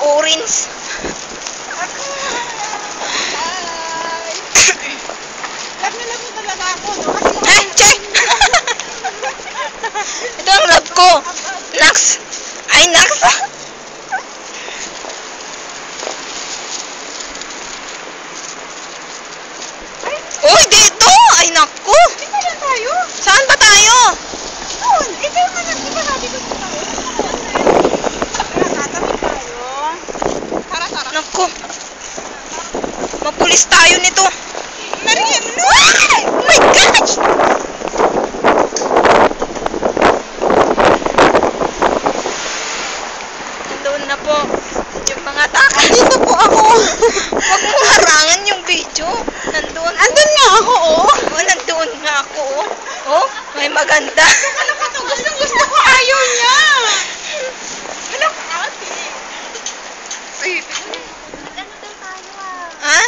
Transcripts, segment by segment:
orange. Love na talaga ako, no? Kasi Ay, check! Ito ang love ko. Nax. Ay, Nax. Uy, dito! Ay, naku! dito lang tayo. Saan ba tayo? Doon. Ito yung anak, di ba natin doon tayo? Tara, tatawid tayo. Tara, tara. Naku. Mapulis tayo nito. Mariam, no! Oh my gosh! Nandun na po yung mga taka. Dito po ako. Huwag mo harangan yung video. Nandun. Andun nga ako, oh. Oh, nandun nga ako. Oh, may maganda. Ano ba ito? Gustong-gusto ko. Ayaw niya. Ano ka, ate? Ay, Ano daw tayo ah? Ha?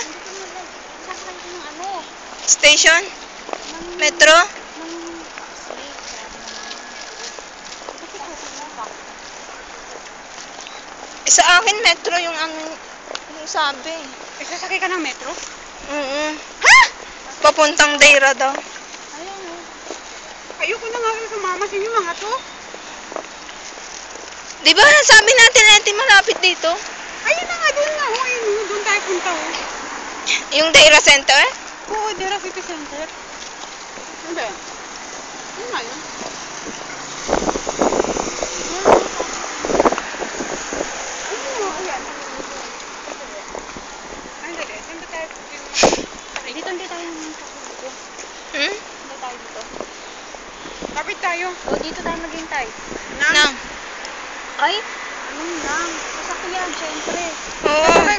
Sakay ng ano? Station? Metro? Sa akin, metro yung yung sabi. sasakay ka ng metro? Ha? Papuntang Deira daw. Ayaw mo. Ayoko na nga sumama sa inyo mga to. Di ba sabi natin na malapit dito? Ayun na nga, doon nga. Oh, ayun, doon tayo punta. Oh. Yung Deira Center? Oo, Dera City Center. Ano ba yan? Ano nga yun? Ano nga yan? Ay, dali. Saan ba tayo? Dito hindi tayo dito. Hmm? Hindi tayo dito. Kapit tayo. O dito tayo maghintay. Nang. Ay! Anong lang? Sasakyan, syempre. Oo.